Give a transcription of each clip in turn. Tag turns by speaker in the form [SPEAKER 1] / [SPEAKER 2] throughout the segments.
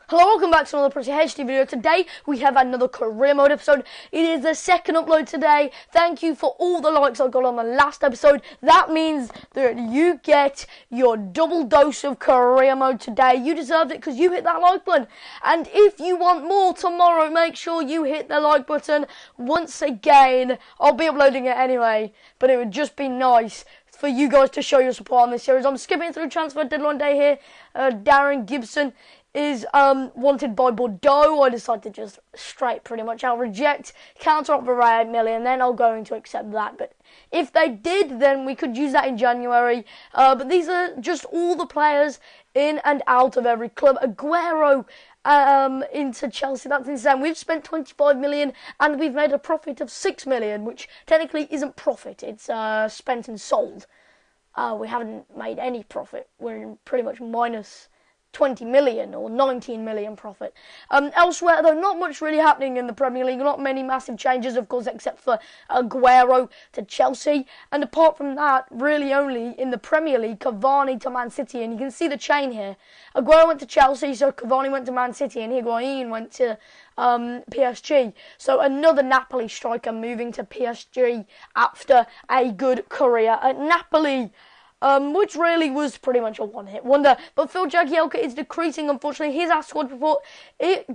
[SPEAKER 1] Hello, welcome back to another Pretty HD video. Today we have another career mode episode. It is the second upload today. Thank you for all the likes I got on the last episode. That means that you get your double dose of career mode today. You deserved it because you hit that like button. And if you want more tomorrow, make sure you hit the like button. Once again, I'll be uploading it anyway, but it would just be nice for you guys to show your support on this series. I'm skipping through transfer deadline day here. Darren Gibson is wanted by Bordeaux. I decided to just straight pretty much out reject, counter offer for 8 million, then I'm going to accept that. But if they did, then we could use that in January. But these are just all the players in and out of every club. Aguero into Chelsea, that's insane. We've spent 25 million and we've made a profit of 6 million, which technically isn't profit, it's spent and sold. We haven't made any profit. We're in pretty much minus 20 million or 19 million profit. Elsewhere, though, not much really happening in the Premier League. Not many massive changes, of course, except for Aguero to Chelsea. And apart from that, really only in the Premier League, Cavani to Man City. And you can see the chain here. Aguero went to Chelsea, so Cavani went to Man City, and Higuain went to PSG. So another Napoli striker moving to PSG after a good career at Napoli. Which really was pretty much a one-hit wonder. But Phil Jagielka is decreasing, unfortunately. Here's our squad report.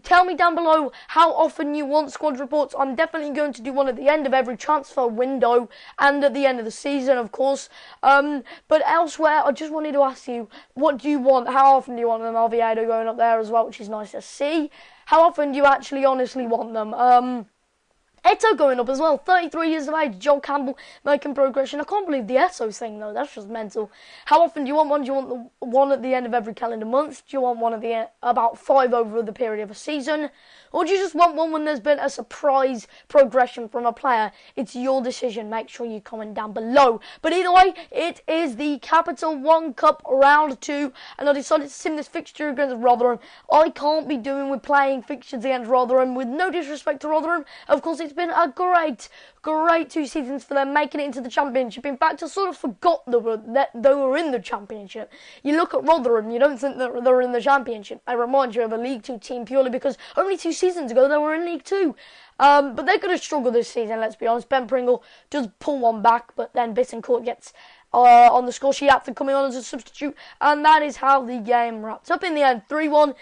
[SPEAKER 1] Tell me down below how often you want squad reports. I'm definitely going to do one at the end of every transfer window and at the end of the season, of course. But elsewhere, I just wanted to ask you, what do you want? How often do you want them? Oviedo going up there as well, which is nice to see. How often do you actually honestly want them? Eto going up as well, 33 years of age, Joel Campbell making progression. I can't believe the Eto thing though, that's just mental. How often do you want one? Do you want the one at the end of every calendar month? Do you want one at the about 5 over the period of a season? Or do you just want one when there's been a surprise progression from a player? It's your decision, make sure you comment down below. But either way, it is the Capital One Cup round 2, and I decided to sim this fixture against Rotherham. I can't be doing with playing fixtures against Rotherham, with no disrespect to Rotherham. Of course, it's been a great 2 seasons for them, making it into the Championship. In fact, I sort of forgot that they were in the Championship. You look at Rotherham, you don't think that they're in the Championship. I remind you of a League 2 team purely because only 2 seasons ago they were in League 2. But they're going to struggle this season, let's be honest. Ben Pringle does pull one back, but then Bittencourt gets on the score sheet after coming on as a substitute, and that is how the game wraps up in the end. 3-1,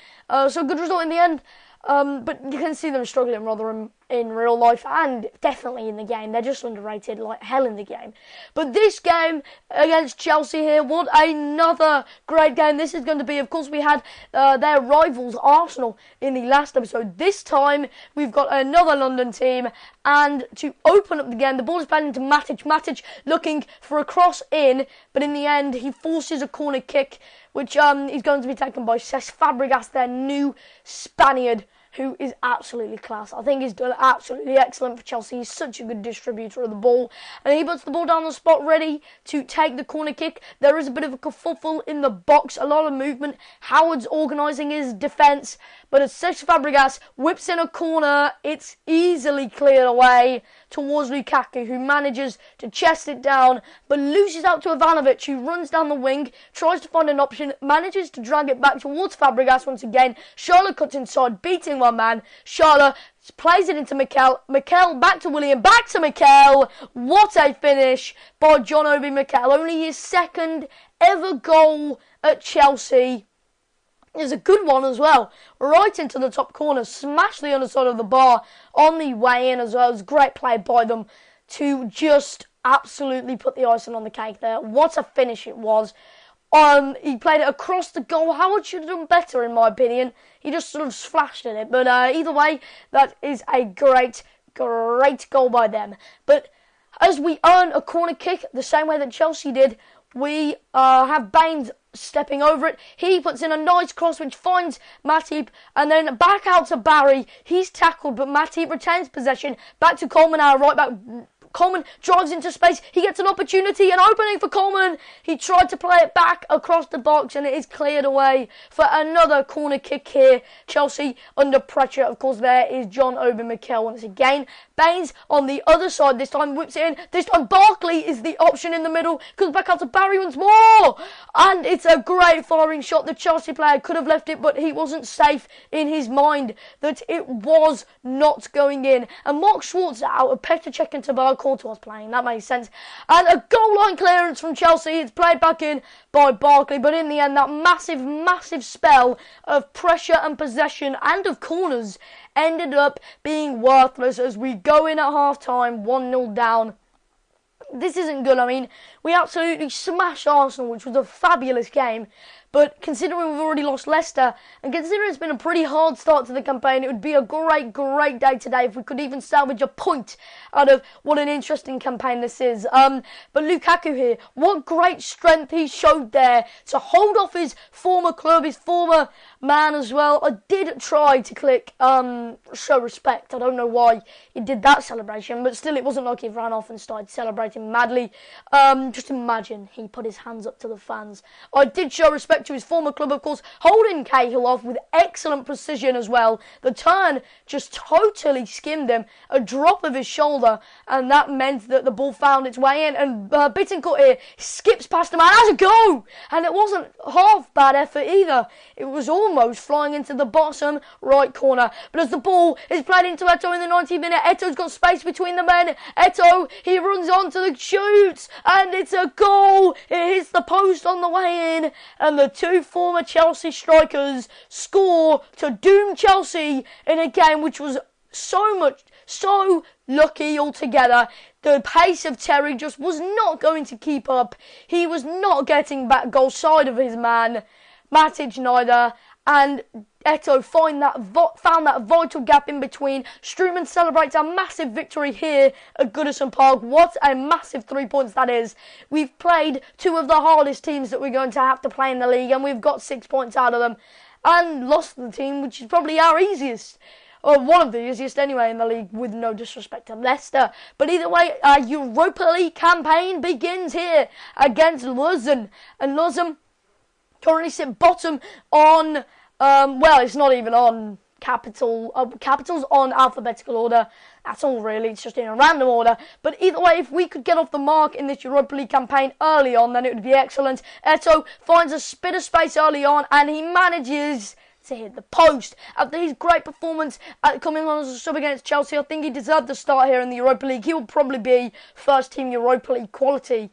[SPEAKER 1] so good result in the end. But you can see them struggling, Rotherham, in real life and definitely in the game. They're just underrated like hell in the game. But this game against Chelsea here, what another great game this is going to be. Of course, we had their rivals Arsenal in the last episode. This time we've got another London team, and to open up the game, the ball is played into Matic. Matic looking for a cross in, but in the end he forces a corner kick, which is going to be taken by Cesc Fabregas, their new Spaniard, who is absolutely class. I think he's done absolutely excellent for Chelsea. He's such a good distributor of the ball. And he puts the ball down the spot ready to take the corner kick. There is a bit of a kerfuffle in the box, a lot of movement. Howard's organising his defence, but as Cesc Fabregas whips in a corner, it's easily cleared away towards Lukaku, who manages to chest it down, but loses out to Ivanovic, who runs down the wing, tries to find an option, manages to drag it back towards Fabregas once again. Charlotte cuts inside, beating one man. Charlotte plays it into Mikel. Mikel back to William, back to Mikel. What a finish by John Obi Mikel. Only his second ever goal at Chelsea. Is a good one as well, right into the top corner, smashed the underside of the bar on the way in as well. It was great play by them to just absolutely put the icing on the cake there. What a finish it was. He played it across the goal. Howard should have done better, in my opinion. He just sort of splashed at it, but either way, that is a great goal by them. But as we earn a corner kick the same way that Chelsea did, we have Baines stepping over it. He puts in a nice cross which finds Matip, and then back out to Barry. He's tackled, but Matip retains possession. Back to Coleman, our right back. Coleman drives into space. He gets an opportunity, an opening for Coleman. He tried to play it back across the box, and it is cleared away for another corner kick here. Chelsea under pressure. Of course, there is John Obi Mikel once again. Baines on the other side this time, whips it in. This time Barkley is the option in the middle, comes back out to Barry once more, and it's a great firing shot. The Chelsea player could have left it, but he wasn't safe in his mind that it was not going in. And Mark Schwartz out of Petr Cech and Thibaut Courtois playing, that makes sense. And a goal line clearance from Chelsea. It's played back in by Barkley, but in the end that massive spell of pressure and possession and of corners ended up being worthless as we go in at half time 1-0 down. This isn't good. I mean, we absolutely smashed Arsenal, which was a fabulous game. But considering we've already lost Leicester, and considering it's been a pretty hard start to the campaign, it would be a great day today if we could even salvage a point out of what an interesting campaign this is. But Lukaku here, what great strength he showed there to hold off his former club, his former man as well. I did try to click show respect. I don't know why he did that celebration, but still it wasn't like he ran off and started celebrating madly. Just imagine he put his hands up to the fans. I did show respect to his former club, of course, holding Cahill off with excellent precision as well. The turn just totally skimmed him, a drop of his shoulder, and that meant that the ball found its way in. And Bittencourt here skips past him and has a go, and it wasn't half bad effort either. It was almost flying into the bottom right corner. But as the ball is played into Eto'o in the 90th minute, Eto'o's got space between the men. Eto'o, he runs on to the shoots, and it's a goal. It hits the post on the way in, and the two former Chelsea strikers score to doom Chelsea in a game which was so lucky altogether. The pace of Terry just was not going to keep up. He was not getting back goal side of his man. Matic neither. And Eto'o found that vital gap in between. Strootman celebrates a massive victory here at Goodison Park. What a massive 3 points that is. We've played two of the hardest teams that we're going to have to play in the league, and we've got 6 points out of them. And lost the team, which is probably our easiest. Or one of the easiest anyway in the league, with no disrespect to Leicester. But either way, our Europa League campaign begins here against Lausanne. And Lausanne currently sit bottom on, well, it's not even on capitals on alphabetical order. That's all really, it's just in a random order. But either way, if we could get off the mark in this Europa League campaign early on, then it would be excellent. Eto'o finds a bit of space early on, and he manages to hit the post. After his great performance coming on as a sub against Chelsea, I think he deserved to start here in the Europa League. He will probably be first team Europa League quality.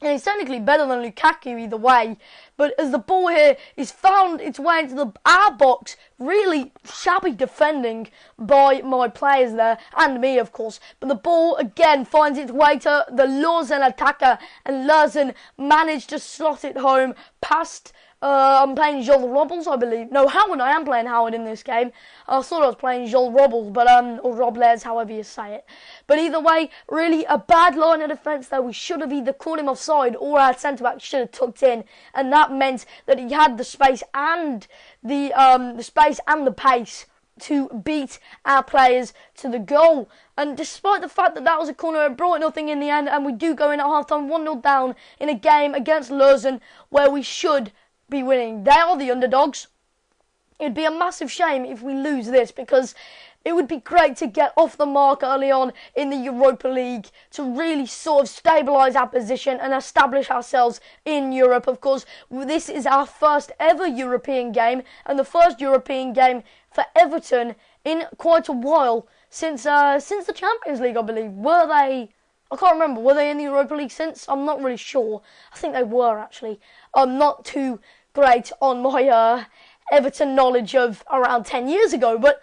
[SPEAKER 1] And he's technically better than Lukaku either way. But as the ball here is found its way into our box, really shabby defending by my players there, and me of course. But the ball again finds its way to the Lausanne attacker, and Lausanne managed to slot it home past I'm playing Joel Robles, I believe. No, Howard. I am playing Howard in this game. I thought I was playing Joel Robles, but or Robles, however you say it. But either way, really a bad line of defence there. We should have either called him offside, or our centre back should have tucked in, and that meant that he had the space and the pace to beat our players to the goal. And despite the fact that that was a corner, it brought nothing in the end, and we do go in at half-time 1-0 down in a game against Lausanne where we should be winning. They are the underdogs. It'd be a massive shame if we lose this, because it would be great to get off the mark early on in the Europa League to really sort of stabilise our position and establish ourselves in Europe. Of course, this is our first ever European game, and the first European game for Everton in quite a while, since the Champions League, I believe. Were they? I can't remember. Were they in the Europa League since? I'm not really sure. I think they were, actually. I'm not too great on my Everton knowledge of around 10 years ago, but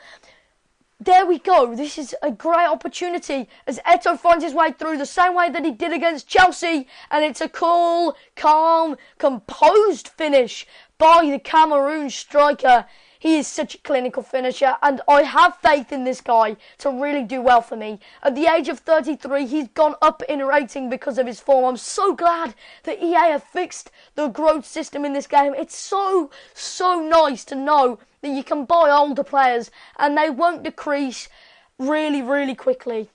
[SPEAKER 1] there we go. This is a great opportunity as Eto'o finds his way through the same way that he did against Chelsea, and it's a cool, calm, composed finish by the Cameroon striker. He is such a clinical finisher, and I have faith in this guy to really do well for me. At the age of 33, he's gone up in rating because of his form. I'm so glad that EA have fixed the growth system in this game. It's so nice to know that you can buy older players and they won't decrease really quickly.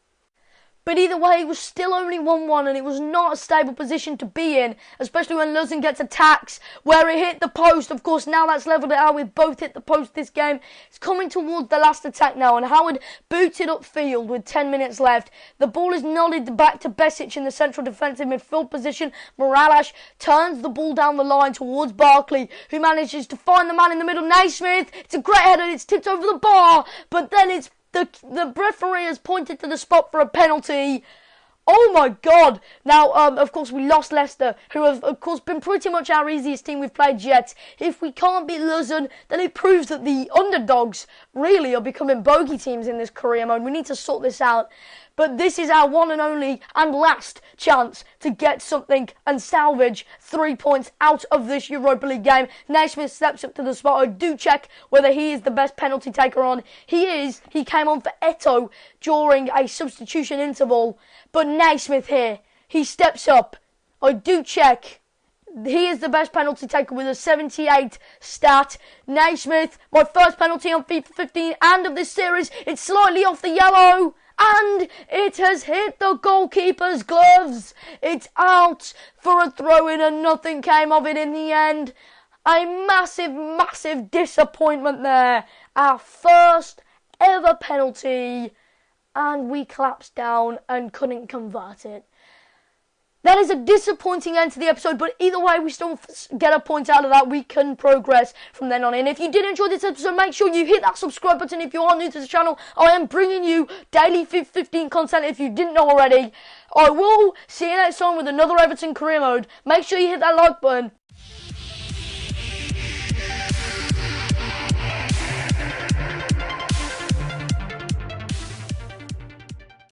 [SPEAKER 1] But either way, it was still only 1-1, and it was not a stable position to be in, especially when Luzon gets attacks where it hit the post. Of course, now that's levelled it out. We've both hit the post this game. It's coming towards the last attack now, and Howard booted upfield with 10 minutes left. The ball is nodded back to Besic in the central defensive midfield position. Morales turns the ball down the line towards Barkley, who manages to find the man in the middle, Naismith. It's a great header. It's tipped over the bar, but then it's the referee has pointed to the spot for a penalty. Oh my God. Now, of course, we lost Leicester, who have, of course, been pretty much our easiest team we've played yet. If we can't beat Luzon, then it proves that the underdogs really are becoming bogey teams in this career mode. We need to sort this out. But this is our one and only and last chance to get something and salvage 3 points out of this Europa League game. Naismith steps up to the spot. I do check whether he is the best penalty taker on. He is. He came on for Eto during a substitution interval. But Naismith here, he steps up. I do check. He is the best penalty taker with a 78 stat. Naismith, my first penalty on FIFA 15 and of this series. It's slightly off the yellow. And it has hit the goalkeeper's gloves. It's out for a throw-in and nothing came of it in the end. A massive, massive disappointment there. Our first ever penalty. And we collapsed down and couldn't convert it. That is a disappointing end to the episode, but either way, we still get a point out of that. We can progress from then on in. If you did enjoy this episode, make sure you hit that subscribe button. If you are new to the channel, I am bringing you daily FIFA 15 content if you didn't know already. I will see you next time with another Everton career mode. Make sure you hit that like button.